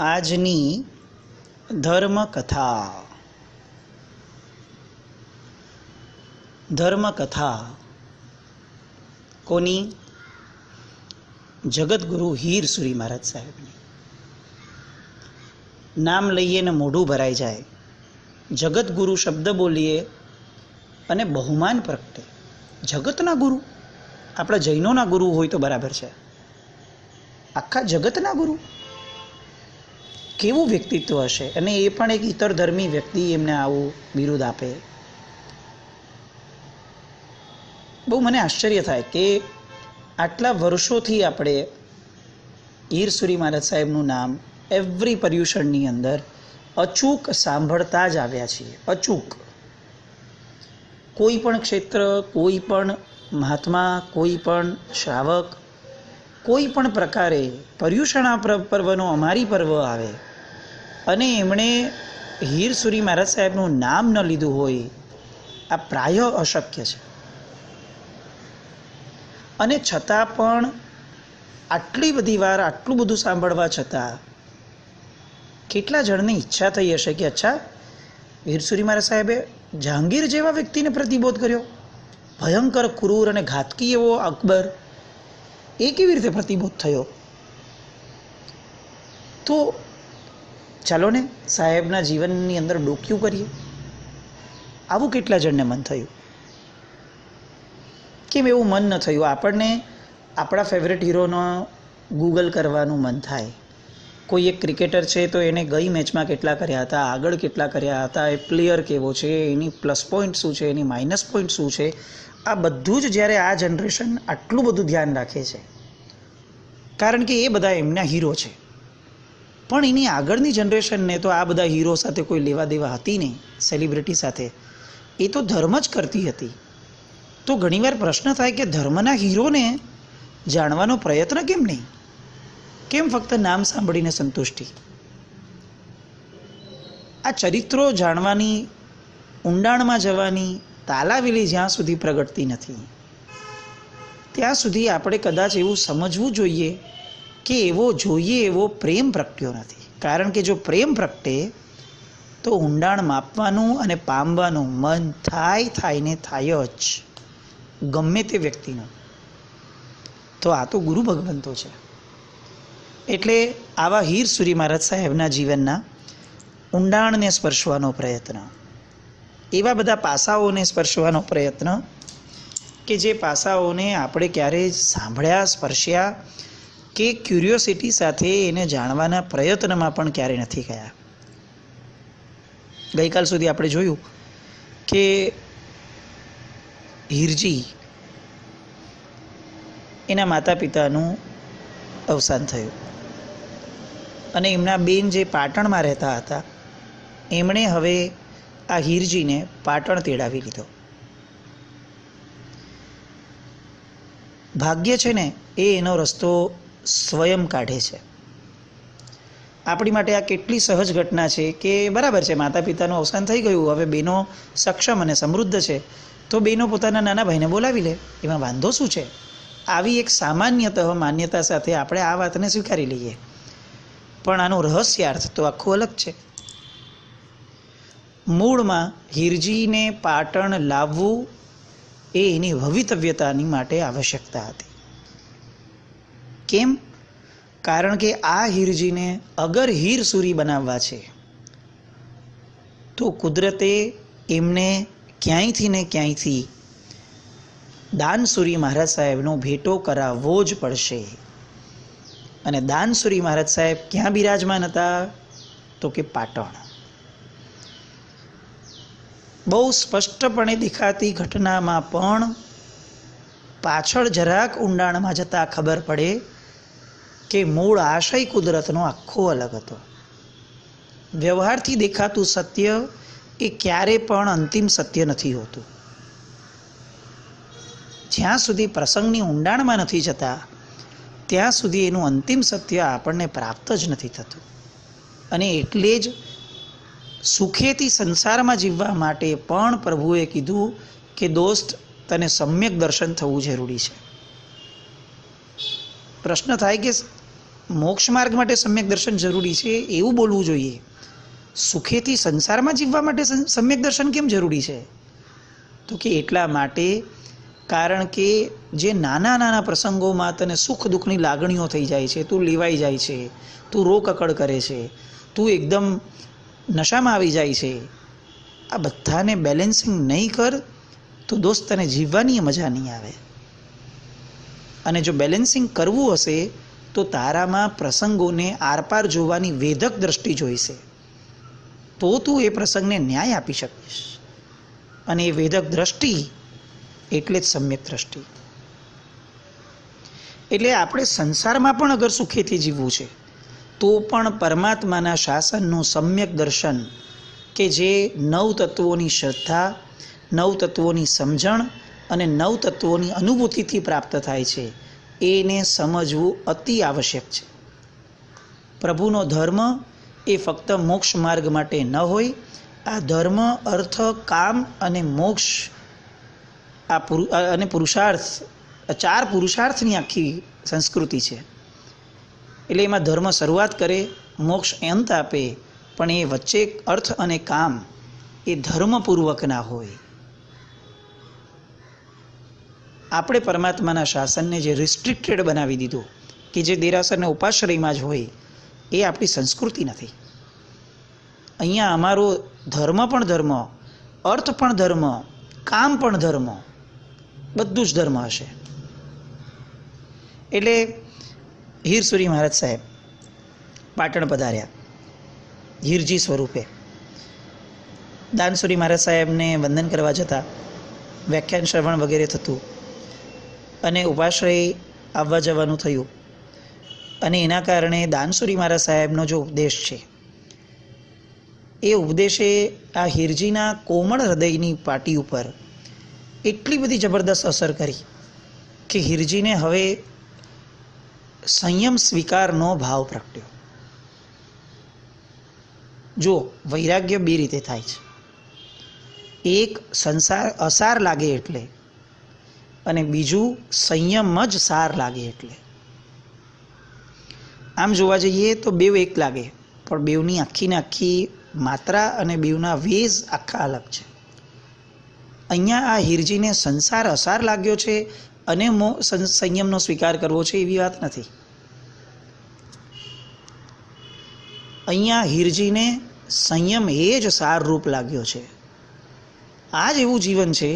આજની ધર્મકથા. ધર્મકથા કોની? જગતગુરુ હીરસુરી મહારાજ સાહેબની. નામ લઈએ ને મોઢું ભરાઈ જાય. જગતગુરુ શબ્દ બોલીએ અને બહુમાન પ્રગટે. જગતના ગુરુ, આપણા જૈનોના ગુરુ હોય તો બરાબર છે, આખા જગતના ગુરુ. કેવું વ્યક્તિત્વ હશે, અને એ પણ એક ઇતર ધર્મી વ્યક્તિ એમને આવું બિરુદ આપે. બહુ મને આશ્ચર્ય થાય કે આટલા વર્ષોથી આપણે હીરસુરી મહારાજ સાહેબનું નામ એવરી પર્યુષણની અંદર અચૂક સાંભળતા જ આવ્યા છીએ. અચૂક કોઈ પણ ક્ષેત્ર, કોઈ પણ મહાત્મા, કોઈ પણ શ્રાવક, કોઈ પણ પ્રકારે પર્યુષણા પર્વનો અમારી પર્વ આવે અને એમણે હીરસુરી મહારાજ સાહેબનું નામ ન લીધું હોય, આ પ્રાય અશક્ય છે. અને છતાં પણ આટલી બધી વાર આટલું બધું સાંભળવા છતાં કેટલા જણની ઈચ્છા થઈ હશે કે અચ્છા, હીરસુરી મહારાજ સાહેબે જહાંગીર જેવા વ્યક્તિને પ્રતિબોધ કર્યો, ભયંકર ક્રૂર અને ઘાતકી એવો અકબર, એ કેવી રીતે પ્રતિબોધ થયો? તો ચાલો ને સાહેબના જીવનની અંદર ડોક્યું કરીએ. આવું કેટલા જણને મન થયું? કેમ એવું મન ન થયું? આપણને આપણા ફેવરેટ હીરોનો ગૂગલ કરવાનું મન થાય. કોઈ એક ક્રિકેટર છે તો એને ગઈ મેચમાં કેટલા કર્યા હતા, આગળ કેટલા કર્યા હતા, એ પ્લેયર કેવો છે, એની પ્લસ પોઈન્ટ શું છે, એની માઇનસ પોઈન્ટ શું છે, આ બધું જ જ્યારે આ જનરેશન આટલું બધું ધ્યાન રાખે છે કારણ કે એ બધા એમના હીરો છે. પણ એની આગળની જનરેશનને તો આ બધા હીરો સાથે કોઈ લેવા દેવા હતી નહીં, સેલિબ્રિટી સાથે. એ તો ધર્મ જ કરતી હતી. તો ઘણીવાર પ્રશ્ન થાય કે ધર્મના હીરોને જાણવાનો પ્રયત્ન કેમ નહીં? કેમ ફક્ત નામ સાંભળીને સંતુષ્ટિ? આ ચરિત્રો જાણવાની, ઊંડાણમાં જવાની તાલાવેલી જ્યાં સુધી પ્રગટતી નથી ત્યાં સુધી આપણે કદાચ એવું સમજવું જોઈએ કે એવો પ્રેમ પ્રગટ્યો નથી. કારણ કે જો પ્રેમ પ્રગટે તો ઊંડાણ માપવાનું અને પામવાનું મન થાય ને થાય જ, ગમે તે વ્યક્તિનું. તો આ તો ગુરુ ભગવંતો છે. એટલે આવા હીરસુરી મહારાજ સાહેબના જીવનના ઊંડાણને સ્પર્શવાનો પ્રયત્ન, એવા બધા પાસાઓને સ્પર્શવાનો પ્રયત્ન કે જે પાસાઓને આપણે ક્યારેય સાંભળ્યા, સ્પર્શ્યા કે ક્યુરિયોસિટી સાથે એને જાણવાના પ્રયત્નમાં પણ ક્યારેય નથી ગયા. ગઈકાલ સુધી આપણે જોયું કે હીરજી એના માતા પિતાનું અવસાન થયું અને એમના બેન જે પાટણમાં રહેતા હતા એમણે હવે આ હીરજીને પાટણ તેડાવી લીધો. ભાગ્ય છે ને એ એનો રસ્તો સ્વયં કાઢે છે. આપણી માટે આ કેટલી સહજ ઘટના છે કે બરાબર છે, માતા પિતાનું અવસાન થઈ ગયું, હવે બેનો સક્ષમ અને સમૃદ્ધ છે તો બેનો પોતાના નાના ભાઈને બોલાવી લે, એમાં વાંધો શું છે? આવી એક સામાન્યતઃ માન્યતા સાથે આપણે આ વાતને સ્વીકારી લઈએ. પણ આનો રહસ્યાર્થ તો આખું અલગ છે. મૂળમાં હીરજીને પાટણ લાવવું એ એની ભવિતવ્યતાની માટે આવશ્યકતા હતી. કેમ? કારણ કે આ હીરજીને અગર હીરસુરી બનાવવા છે તો કુદરતે એમને ક્યાંયથી ને ક્યાંયથી દાનસુરી મહારાજ સાહેબનો ભેટો કરાવવો જ પડશે. અને દાનસુરી મહારાજ સાહેબ ક્યાં બિરાજમાન હતા? તો કે પાટણ. બહુ સ્પષ્ટપણે દેખાતી ઘટનામાં પણ પાછળ જરાક ઊંડાણમાં જતાં ખબર પડે કે મૂળ આશય કુદરતનો આખો અલગ હતો. વ્યવહારથી દેખાતું સત્ય એ ક્યારે પણ અંતિમ સત્ય નથી હોતું. જ્યાં સુધી પ્રસંગની ઊંડાણમાં નથી જતા ત્યાં સુધી એનું અંતિમ સત્ય આપણને પ્રાપ્ત જ નથી થતું. અને એટલે જ સુખેથી સંસારમાં જીવવા માટે પણ પ્રભુએ કીધું કે દોસ્ત, તને સમ્યક દર્શન થવું જરૂરી છે. પ્રશ્ન થાય કે મોક્ષ માર્ગ માટે સમ્યક દર્શન જરૂરી છે એવું બોલવું જોઈએ. સુખેથી સંસારમાં જીવવા માટે સમ્યક દર્શન કેમ જરૂરી છે? તો કે એટલા માટે કારણ કે જે નાના નાના પ્રસંગોમાં તને સુખ દુઃખની લાગણીઓ થઈ જાય છે, તું લેવાઈ જાય છે, તું રોકકડ કરે છે, તું એકદમ નશામાં આવી જાય છે, આ બધાને બેલેન્સિંગ નહીં કર તો દોસ્ત તને જીવવાની મજા નહીં આવે. અને જો બેલેન્સિંગ કરવું હશે તો તારામાં પ્રસંગોને આરપાર જોવાની વેધક દ્રષ્ટિ જોઈશે, તો તું એ પ્રસંગને ન્યાય આપી શકીશ. અને એ વેધક દ્રષ્ટિ એટલે જ સમ્યક દ્રષ્ટિ. એટલે આપણે સંસારમાં પણ અગર સુખેથી જીવવું છે તો પણ પરમાત્માના શાસનનું સમ્યક દર્શન, કે જે નવ તત્વોની શ્રદ્ધા, નવ તત્વોની સમજણ અને નવ તત્વોની અનુભૂતિથી પ્રાપ્ત થાય છે, એને સમજવું અતિ આવશ્યક છે. પ્રભુનો ધર્મ એ ફક્ત મોક્ષ માર્ગ માટે ન હોય. આ ધર્મ, અર્થ, કામ અને મોક્ષ અને પુરુષાર્થ, 4 પુરુષાર્થની આખી સંસ્કૃતિ છે. એટલે એમાં ધર્મ શરૂઆત કરે, મોક્ષ અંત આપે, પણ એ વચ્ચે અર્થ અને કામ એ ધર્મપૂર્વક ના હોય. આપણે પરમાત્માના શાસનને જે રિસ્ટ્રિક્ટેડ બનાવી દીધું, કે જે દેરાસરને ઉપાશ્રયમાં જ હોય, એ આપણી સંસ્કૃતિ નથી. અહીંયા અમારો ધર્મ પણ ધર્મ, અર્થ પણ ધર્મ, કામ પણ ધર્મ, બધું જ ધર્મ હશે. એટલે હીરસુરી મહારાજ સાહેબ પાટણ પધાર્યા હીરજી સ્વરૂપે. દાનસુરી મહારાજ સાહેબને વંદન કરવા જતાં વ્યાખ્યાન શ્રવણ વગેરે થતું અને ઉપાશ્રય આવવા જવાનું થયું. અને એના કારણે દાનસુરી મહારાજ સાહેબનો જો ઉપદેશ છે એ ઉપદેશે આ હીરજીના કોમળ હૃદયની પાટી ઉપર એટલી બધી જબરદસ્ત અસર કરી કે હીરજીને હવે સંયમ સ્વીકારનો ભાવ પ્રગટ્યો. જો વૈરાગ્ય 2 રીતે થાય છે. એક સંસાર અસાર લાગે એટલે, અને બીજું સંયમ જ સાર લાગે એટલે. આમ જોવા જઈએ તો બેવ એક લાગે, પણ બેવની આખીને આખી માત્રા અને બેવના વેઝ આખા અલગ છે. અહીંયા આ હીરજીને સંસાર અસાર લાગ્યો છે અને સંયમનો સ્વીકાર કરવો છે એવી વાત નથી. અહીંયા હીરજીને સંયમ એ જ સાર રૂપ લાગ્યો છે. આ જ એવું જીવન છે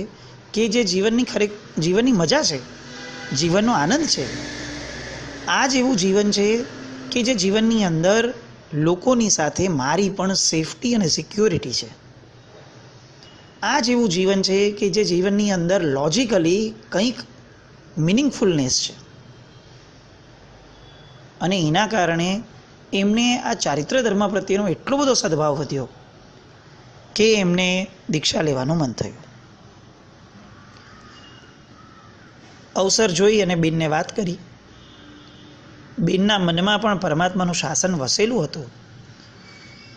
કે જે જીવનની મજા છે, જીવનનો આનંદ છે. આ જ એવું જીવન છે કે જે જીવનની અંદર લોકોની સાથે મારી પણ સેફટી અને સિક્યોરિટી છે. આ જ એવું જીવન છે કે જે જીવનની અંદર લોજિકલી કંઈક મિનિંગફુલનેસ છે. અને એના કારણે એમને આ ચારિત્ર ધર્મ પ્રત્યેનો એટલો બધો સદભાવ વધ્યો કે એમને દીક્ષા લેવાનું મન થયું. અવસર જોઈ અને બેનને વાત કરી. બેનના મનમાં પણ પરમાત્માનું શાસન વસેલું હતું,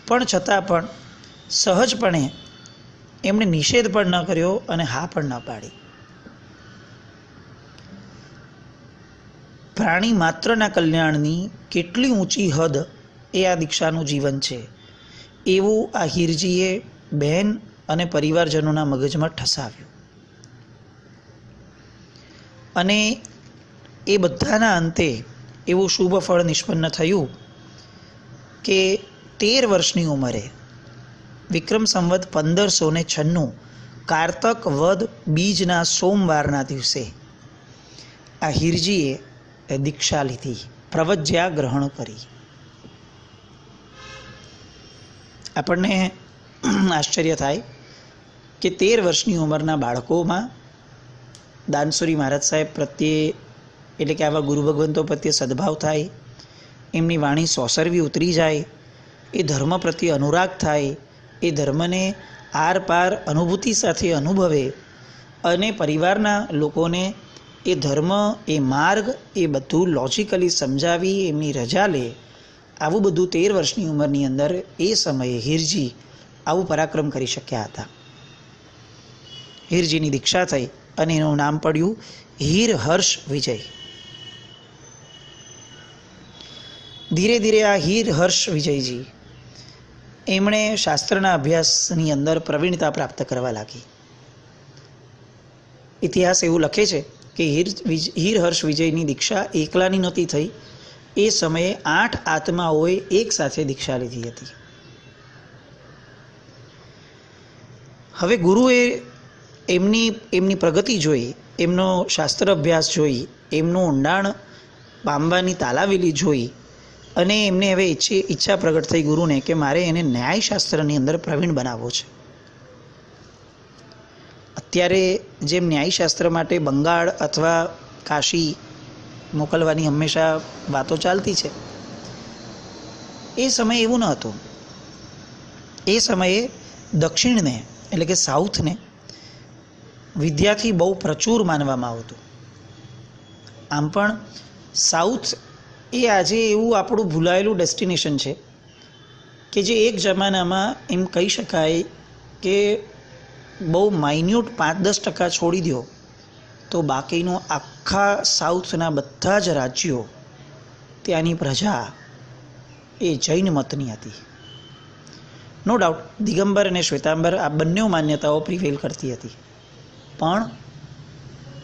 પણ છતાં પણ સહજપણે એમણે નિષેધ પણ ન કર્યો અને હા પણ ન પાડી. પ્રાણી માત્રના કલ્યાણની કેટલી ઊંચી હદ એ આ દીક્ષાનું જીવન છે એવું આ હીરજીએ બહેન અને પરિવારજનોના મગજમાં ઠસાવ્યું. અને એ બધાના અંતે એવું શુભ ફળ નિષ્પન્ન થયું કે 13 વર્ષની ઉંમરે વિક્રમ સંવત 1596 કારતક વદ બીજના સોમવારના દિવસે આ હીરજીએ દીક્ષા લીધી, પ્રવજ્યા ગ્રહણ કરી. આપણને આશ્ચર્ય થાય કે 13 વર્ષની ઉંમરના બાળકોમાં દાનસુરી મહારાજ સાહેબ પ્રત્યે, એટલે કે આવા ગુરુ ભગવંતો પ્રત્યે સદભાવ થાય, એમની વાણી સોસરવી ઉતરી જાય, એ ધર્મ પ્રત્યે અનુરાગ થાય, એ ધર્મને આર પાર અનુભૂતિ સાથે અનુભવે અને પરિવારના લોકોને એ ધર્મ, એ માર્ગ, એ બધું લોજિકલી સમજાવી એમની રજા લે. આવું બધું 13 વર્ષની ઉંમરની અંદર એ સમયે હીરજી આવું પરાક્રમ કરી શક્યા હતા. હીરજીની દીક્ષા થઈ અને એનું નામ પડ્યું હીર હર્ષ વિજય. ધીરે ધીરે આ હીર હર્ષ વિજયજી એમણે શાસ્ત્રના અભ્યાસની અંદર પ્રવીણતા પ્રાપ્ત કરવા લાગી. ઇતિહાસ એવું લખે છે કે હીર હર્ષ વિજયની દીક્ષા એકલાની નહોતી થઈ. એ સમયે 8 આત્માઓએ એક સાથે દીક્ષા લીધી હતી. હવે ગુરુએ એમની પ્રગતિ જોઈ, એમનો શાસ્ત્ર અભ્યાસ જોઈ, એમનું ઊંડાણ પામવાની તાલાવેલી જોઈ અને એમને હવે ઈચ્છા પ્રગટ થઈ ગુરુને કે મારે એને ન્યાયશાસ્ત્રની અંદર પ્રવીણ બનાવવો છે. અત્યારે જેમ ન્યાયશાસ્ત્ર માટે બંગાળ અથવા કાશી મોકલવાની હંમેશા વાતો ચાલતી છે, એ સમયે એવું ન હતું. એ સમયે દક્ષિણને એટલે કે સાઉથને વિદ્યાથી બહુ પ્રચુર માનવામાં આવતું. આમ પણ સાઉથ એ આજે એવું આપણું ભૂલાયેલું ડેસ્ટિનેશન છે કે જે એક જમાનામાં એમ કહી શકાય કે બહુ માઇન્યુટ 5-10% છોડી દો તો બાકીનું આખા સાઉથના બધા જ રાજ્યો, ત્યાંની પ્રજા એ જૈન મતની હતી. નો ડાઉટ દિગંબર અને શ્વેતાંબર આ બંને માન્યતાઓ પ્રિવેલ કરતી હતી, પણ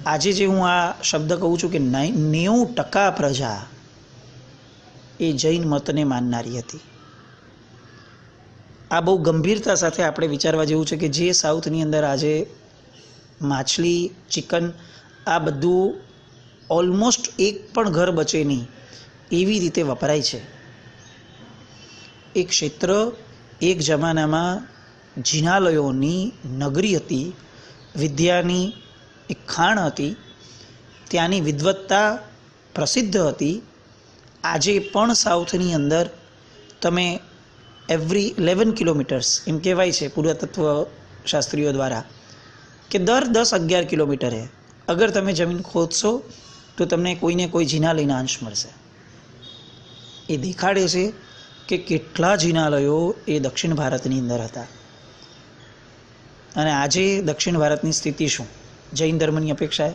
આજે જે હું આ શબ્દ કહું છું કે 90% પ્રજા એ જૈન મતને માનનારી હતી. આ બહુ ગંભીરતા સાથે આપણે વિચારવા જેવું છે કે જે સાઉથની અંદર આજે માછલી, ચિકન આ બધું ઓલમોસ્ટ એક પણ ઘર બચે નહીં એવી રીતે વપરાય છે. એક ક્ષેત્ર એક જમાનામાં જિનાલયોની નગરી હતી, વિદ્યાની એક ખાણ હતી, ત્યાંની વિદ્વત્તા પ્રસિદ્ધ હતી. આજે પણ સાઉથની અંદર તમે એવરી 11 કિલોમીટર્સ એમ કહેવાય છે પુરાતત્વ શાસ્ત્રીઓ દ્વારા કે દર 10-11 કિલોમીટરે અગર તમે જમીન ખોદશો તો તમને કોઈને કોઈ જિનાલયના અંશ મળશે. એ દેખાડે છે કે કેટલા જિનાલયો એ દક્ષિણ ભારતની અંદર હતા. અને આજે દક્ષિણ ભારતની સ્થિતિ શું? જૈન ધર્મની અપેક્ષાએ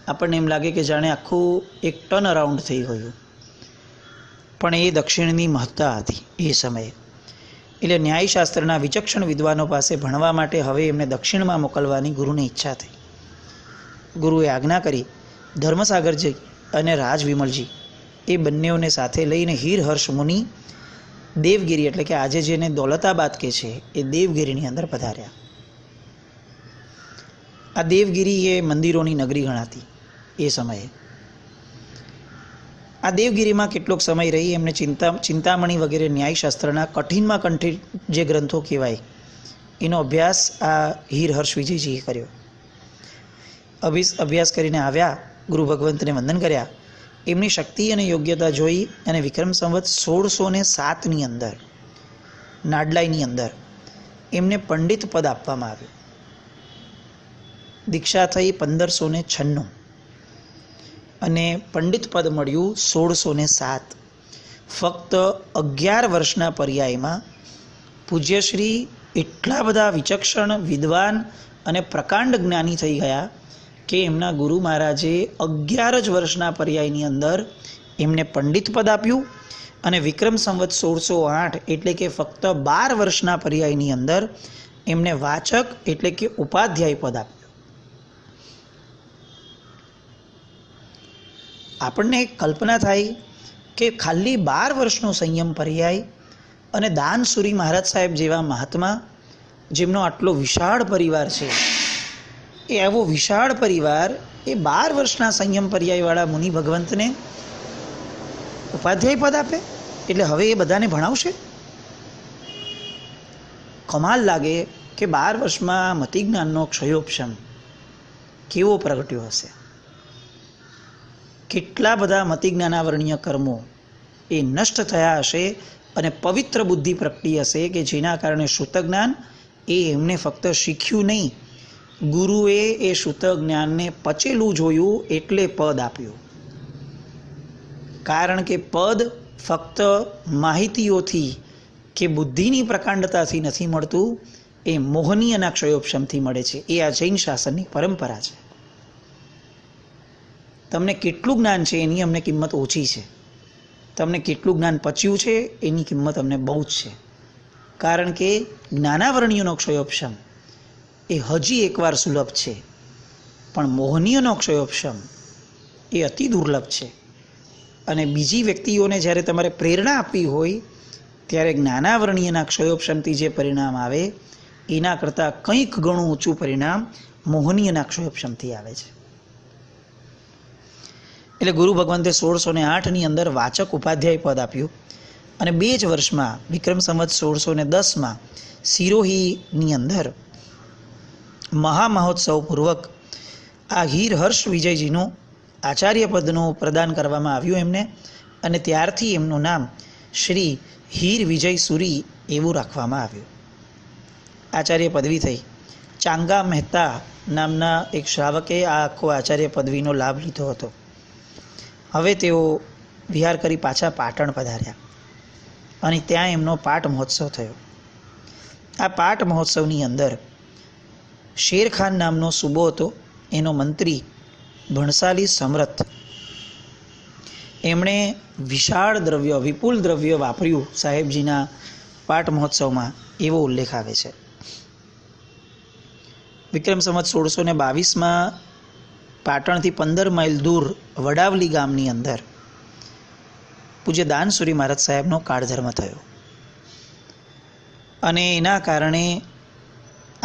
આપણને એમ લાગે કે જાણે આખું એક ટર્ન અરાઉન્ડ થઈ ગયું, પણ એ દક્ષિણની મહત્તા હતી એ સમયે. એટલે ન્યાયશાસ્ત્રના વિચક્ષણ વિદ્વાનો પાસે ભણવા માટે હવે એમને દક્ષિણમાં મોકલવાની ગુરુને ઈચ્છા થઈ. ગુરુએ આજ્ઞા કરી ધર્મસાગરજી અને રાજવિમલજી એ બંનેઓને સાથે લઈને હીર હર્ષ મુનિ દેવગીરી એટલે કે આજે જેને દૌલતાબાદ કે છે એ દેવગીરીની અંદર પધાર્યા. આ દેવગીરી એ મંદિરોની નગરી ગણાતી એ સમયે. આ દેવગીરીમાં કેટલોક સમય રહી એમને ચિંતામણી વગેરે ન્યાયશાસ્ત્રના કઠિનમાં કઠિન જે ગ્રંથો કહેવાય એનો અભ્યાસ આ હીર હર્ષ વિજયજીએ કર્યો. અભ્યાસ કરીને આવ્યા, ગુરુ ભગવંતને વંદન કર્યા. એમની શક્તિ અને યોગ્યતા જોઈ અને વિક્રમ સંવત 1607ની અંદર નાડલાઈની અંદર એમને પંડિત પદ આપવામાં આવ્યું. દીક્ષા થઈ 1596 અને પંડિત પદ મળ્યું 1607. ફક્ત 11 વર્ષના પર્યાયમાં પૂજ્યશ્રી એટલા બધા વિચક્ષણ, વિદ્વાન અને પ્રકાંડ જ્ઞાની થઈ ગયા કે એમના ગુરુ મહારાજે 11 જ વર્ષના પર્યાયની અંદર એમને પંડિત પદ આપ્યું અને વિક્રમ સંવત 1608 એટલે કે ફક્ત 12 વર્ષના પર્યાયની અંદર એમને વાચક એટલે કે ઉપાધ્યાય પદ આપ્યું. આપણને કલ્પના થાય કે ખાલી 12 વર્ષનો સંયમ પર્યાય અને દાનસુરી મહારાજ સાહેબ જેવા મહાત્મા જેમનો આટલો વિશાળ પરિવાર છે, એ આવો વિશાળ પરિવાર એ 12 વર્ષના સંયમ પર્યાયવાળા મુનિ ભગવંતને ઉપાધ્યાય પદ આપે એટલે હવે એ બધાને ભણાવશે? કમાલ લાગે કે 12 વર્ષમાં મતિજ્ઞાનનો ક્ષયોપશમ કેવો પ્રગટ્યો હશે. કેટલા બધા મતિજ્ઞાનાવરણીય કર્મો એ નષ્ટ થયા હશે અને પવિત્ર બુદ્ધિ પ્રગટી હશે કે જેના કારણે શુદ્ધ જ્ઞાન એ એમને ફક્ત શીખ્યું નહીં, ગુરુએ એ શુદ્ધ જ્ઞાનને પચેલું જોયું એટલે પદ આપ્યું. કારણ કે પદ ફક્ત માહિતીઓથી કે બુદ્ધિની પ્રકાંડતાથી નથી મળતું, એ મોહની અને ક્ષયોપશમથી મળે છે. એ આ જૈન શાસનની પરંપરા છે. તમને કેટલું જ્ઞાન છે એની અમને કિંમત ઓછી છે, તમને કેટલું જ્ઞાન પચ્યું છે એની કિંમત અમને બહુ જ છે. કારણ કે જ્ઞાનાવરણીયોનો ક્ષયોપશમ એ હજી એકવાર સુલભ છે, પણ મોહનીયનો ક્ષયોપશમ એ અતિ દુર્લભ છે. અને બીજી વ્યક્તિઓને જ્યારે તમારે પ્રેરણા આપવી હોય ત્યારે જ્ઞાનાવરણીયના ક્ષયોપશમથી જે પરિણામ આવે એના કરતાં કંઈક ઘણું ઊંચું પરિણામ મોહનીયના ક્ષયોપશમથી આવે છે. એટલે ગુરુ ભગવંતે 1608ની અંદર વાચક ઉપાધ્યાય પદ આપ્યું અને 2 જ વર્ષમાં વિક્રમ સંવત 1610માં સિરોહીની અંદર મહામહોત્સવ પૂર્વક આ હીર હર્ષ વિજયજીનું આચાર્ય પદનું પ્રદાન કરવામાં આવ્યું એમને, અને ત્યારથી એમનું નામ શ્રી હીર વિજય સુરી એવું રાખવામાં આવ્યું. આચાર્ય પદવી થઈ. ચાંગા મહેતા નામના એક શ્રાવકે આ આખો આચાર્ય પદવીનો લાભ લીધો હતો. હવે તેઓ વિહાર કરી પાછા પાટણ પધાર્યા અને ત્યાં એમનો પાઠ મહોત્સવ થયો. આ પાઠ મહોત્સવની અંદર શેરખાન નામનો સૂબો હતો, એનો મંત્રી ભણસાલી સમરથ, એમણે વિશાળ દ્રવ્ય, વિપુલ દ્રવ્ય વાપર્યું સાહેબજીના પાઠ મહોત્સવમાં, એવો ઉલ્લેખ આવે છે. વિક્રમ સંવત 1622માં પાટણથી 15 માઇલ દૂર વડાવલી ગામની અંદર પૂજ્ય દાનસુરી મહારાજ સાહેબનો કાળધર્મ થયો અને એના કારણે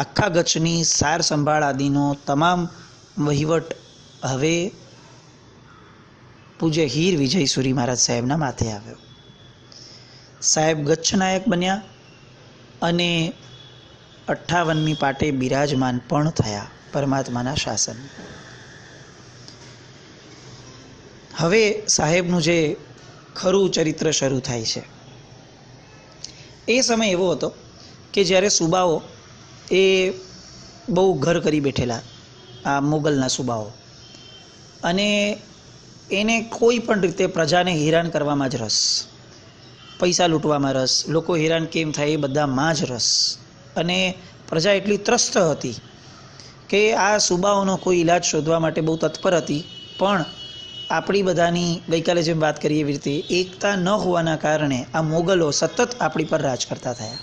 આખા ગચ્છની સાર સંભાળ આદિનો તમામ વહીવટ હવે પૂજ્ય હીર વિજય સુરી મહારાજ સાહેબના માથે આવ્યો. સાહેબ ગચ્છ નાયક બન્યા અને 58મી પાટે બિરાજમાન પણ થયા પરમાત્માના શાસન. હવે સાહેબનું જે ખરું ચરિત્ર શરૂ થાય છે. એ સમય એવો હતો કે જ્યારે સુબાઓ એ બહુ ઘર કરી બેઠેલા, આ મુગલના સુબાઓ, અને એને કોઈ પણ રીતે પ્રજાને હેરાન કરવામાં જ રસ, પૈસા લૂંટવામાં રસ, લોકો હેરાન કેમ થાય એ બધામાં જ રસ. અને પ્રજા એટલી ત્રસ્ત હતી કે આ સુબાઓનો કોઈ ઈલાજ શોધવા માટે બહુ તત્પર હતી, પણ આપણી બધાની ગઈકાલે જેમ વાત કરીએ એવી રીતે એકતા ન હોવાના કારણે આ મોગલો સતત આપણી પર રાજ કરતા થયા.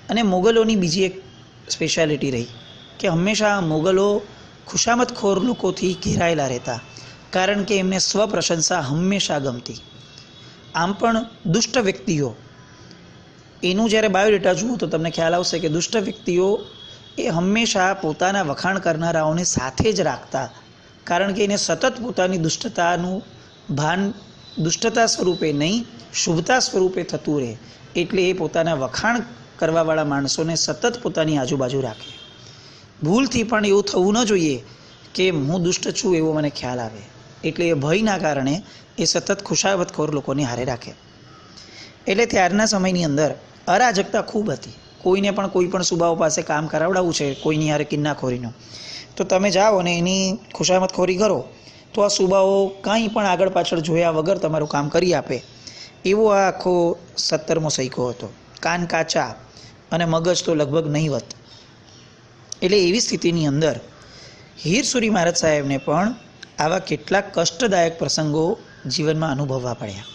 અને મોગલોની બીજી એક સ્પેશિયાલિટી રહી કે હંમેશા મોગલો ખુશામતખોર લોકોથી ઘેરાયેલા રહેતા, કારણ કે એમને સ્વપ્રશંસા હંમેશા ગમતી. આમ પણ દુષ્ટ વ્યક્તિઓ, એનું જ્યારે બાયોડેટા જુઓ તો તમને ખ્યાલ આવશે કે દુષ્ટ વ્યક્તિઓ એ હંમેશા પોતાના વખાણ કરનારાઓને સાથે જ રાખતા, કારણ કે એને સતત પોતાની દુષ્ટતાનું ભાન દુષ્ટતા સ્વરૂપે નહીં, શુભતા સ્વરૂપે થતું રહે, એટલે એ પોતાના વખાણ કરવાવાળા માણસોને સતત પોતાની આજુબાજુ રાખે. ભૂલથી પણ એવું થવું ન જોઈએ કે હું દુષ્ટ છું એવો મને ખ્યાલ આવે, એટલે એ ભયના કારણે એ સતત ખુશામતખોર લોકોને હારે રાખે. એટલે ત્યારના સમયની અંદર અરાજકતા ખૂબ હતી. કોઈને પણ કોઈ પણ સુબાઓ પાસે કામ કરાવડાવવું છે કોઈની હારે કિન્નાખોરીનું, તો તમે જાઓ અને એની ખુશામતખોરી કરો તો આ સુબાઓ કાંઈ પણ આગળ પાછળ જોયા વગર તમારું કામ કરી આપે. એવો આ આખો 17મો સૈકો હતો. કાન કાચા અને મગજ તો લગભગ નહીવત. એટલે એવી સ્થિતિની અંદર હીરસુરી મહારાજ સાહેબને પણ આવા કેટલાક કષ્ટદાયક પ્રસંગો જીવનમાં અનુભવવા પડ્યા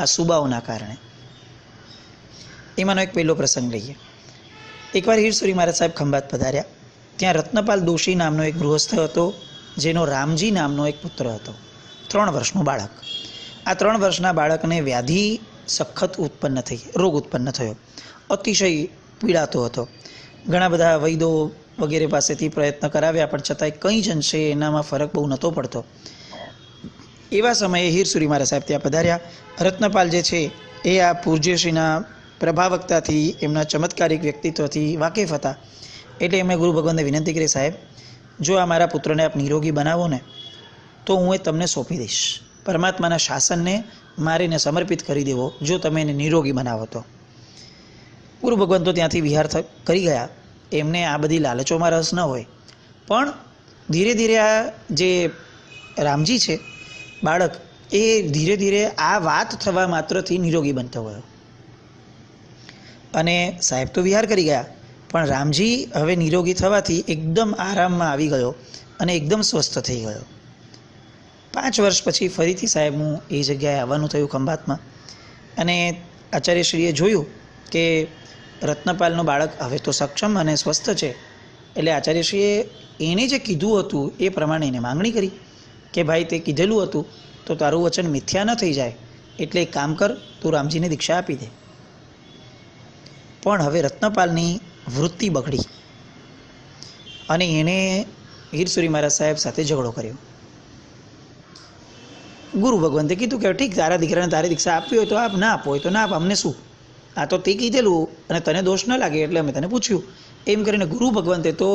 આ સુબાઓના કારણે. એમાંનો એક પહેલો પ્રસંગ લઈએ. એકવાર હીરસુરી મહારાજ સાહેબ ખંભાત પધાર્યા. ત્યાં રત્નપાલ દોશી નામનો એક ગૃહસ્થ હતો, જેનો રામજી નામનો એક પુત્ર હતો, 3 વર્ષનું બાળક. આ 3 વર્ષના બાળકને વ્યાધિ સખત ઉત્પન્ન થઈ, રોગ ઉત્પન્ન થયો, અતિશય પીડાતો હતો. ઘણા બધા વૈદો વગેરે પાસેથી પ્રયત્ન કરાવ્યા, પણ છતાંય કંઈ જ અંશે એનામાં ફરક બહુ નહોતો પડતો. એવા સમયે હીરસુરી મહારાજ સાહેબ ત્યાં પધાર્યા. રત્નપાલ જે છે એ આ પૂજ્યશ્રીના પ્રભાવકતાથી, એમના ચમત્કારિક વ્યક્તિત્વથી વાકેફ હતા. એટલે એમણે ગુરુ ભગવાનને વિનંતી કરી, સાહેબ જો આ મારા પુત્રને આપ નિરોગી બનાવો ને તો હું એ તમને સોંપી દઈશ. પરમાત્માના શાસનને મારે એને સમર્પિત કરી દેવો જો તમે એને નિરોગી બનાવો તો. ગુરુ ભગવાન તો ત્યાંથી વિહાર કરી ગયા. એમને આ બધી લાલચોમાં રસ ન હોય, પણ ધીરે ધીરે આ જે રામજી છે બાળક, એ ધીરે ધીરે આ વાત થવા માત્રથી નિરોગી બનતો ગયો. અને સાહેબ તો વિહાર કરી ગયા, પણ રામજી હવે નિરોગી થવાથી એકદમ આરામમાં આવી ગયો અને એકદમ સ્વસ્થ થઈ ગયો. 5 વર્ષ પછી ફરીથી સાહેબનું એ જગ્યાએ આવવાનું થયું ખંભાતમાં, અને આચાર્યશ્રીએ જોયું કે રત્નપાલનું બાળક હવે તો સક્ષમ અને સ્વસ્થ છે, એટલે આચાર્યશ્રીએ એણે જે કીધું હતું એ પ્રમાણે એને માંગણી કરી કે ભાઈ તે કીધેલું હતું તો તારું વચન મિથ્યા ન થઈ જાય, એટલે એક કામ કર, તું રામજીને દીક્ષા આપી દે. પણ હવે રત્નપાલની વૃત્તિ બગડી અને એણે હીરસુરી મહારાજ સાહેબ સાથે ઝઘડો કર્યો. ગુરુ ભગવંતે કીધું કે ઠીક, તારા દીકરાને તારી દીક્ષા આપવી હોય તો આપ, ના આપો હોય તો ના આપ, અમને શું, આ તો તે કીધેલું અને તને દોષ ન લાગે એટલે અમે તને પૂછ્યું. એમ કરીને ગુરુ ભગવંતે તો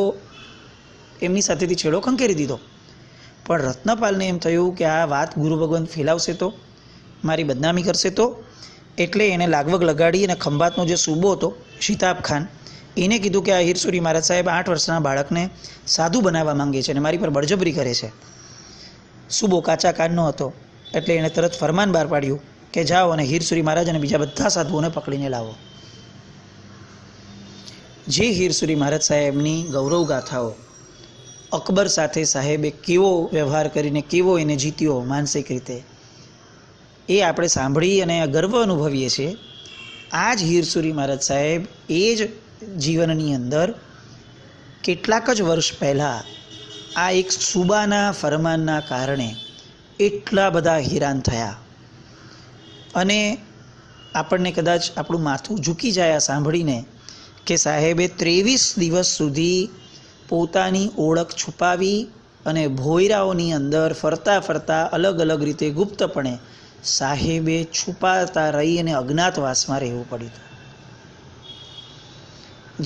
એમની સાથેથી છેડો ખંખેરી દીધો. પણ રત્નપાલને એમ થયું કે આ વાત ગુરુ ભગવંત ફેલાવશે તો, મારી બદનામી કરશે તો, એટલે એને લાગવગ લગાડી અને ખંભાતનો જે સૂબો હતો શિતાબ ખાન, એને કીધું કે આ હીરસુરી મહારાજ સાહેબ 8 વર્ષના બાળકને સાધુ બનાવવા માંગે છે અને મારી પર બળજબરી કરે છે. સૂબો કાચા કાનનો હતો એટલે એણે તરત ફરમાન બહાર પાડ્યું કે જાઓ અને હીરસુરી મહારાજ અને બીજા બધા સાધુઓને પકડીને લાવો. જે હીરસુરી મહારાજ સાહેબની ગૌરવ ગાથાઓ, અકબર સાથે સાહેબે કેવો વ્યવહાર કરીને કેવો એને જીત્યો માનસિક રીતે, એ આપણે સાંભળી અને ગર્વ અનુભવીએ છીએ. આ જ હીરસુરી મહારાજ સાહેબ એ જ જીવનની અંદર કેટલાક જ વર્ષ પહેલાં આ એક સુબાના ફરમાનના કારણે એટલા બધા હેરાન થયા, અને આપણને કદાચ આપણું માથું ઝૂકી જાય આ સાંભળીને કે સાહેબે 23 દિવસ સુધી પોતાની ઓળખ છુપાવી અને ભોયરાઓની અંદર ફરતા ફરતા અલગ અલગ રીતે ગુપ્તપણે સાહેબે છુપાતા રહી અને અજ્ઞાતવાસમાં રહેવું પડ્યું.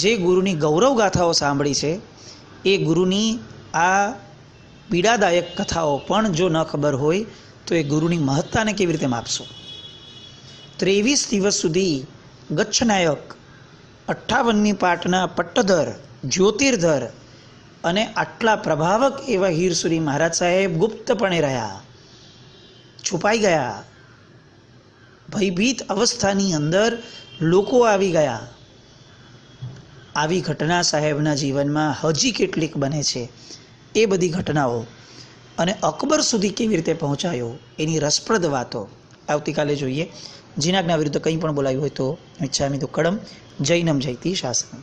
જે ગુરુની ગૌરવ ગાથાઓ સાંભળી છે એ ગુરુની આ પીડાદાયક કથાઓ પણ જો ન ખબર હોય તો એ ગુરુની મહત્તાને કેવી રીતે માપશો. 23 દિવસ સુધી ગચ્છનાયક, 58મી પાટના પટ્ટધર, જ્યોતિર્ધર અને આટલા પ્રભાવક એવા હીરસુરી મહારાજ સાહેબ ગુપ્તપણે રહ્યા, છુપાઈ ગયા, ભયભીત અવસ્થાની અંદર લોકો આવી ગયા. આવી ઘટના સાહેબના જીવનમાં હજી કેટલીક બને છે. એ બધી ઘટનાઓ અને અકબર સુધી કેવી રીતે પહોંચાયો એની રસપ્રદ વાતો આવતીકાલે જોઈએ. જીનાજ્ઞા વિરુદ્ધ કંઈ પણ બોલાયું હોય તો ઈચ્છામિ દુક્કડમ. જૈનમ જયતિ શાસનમ.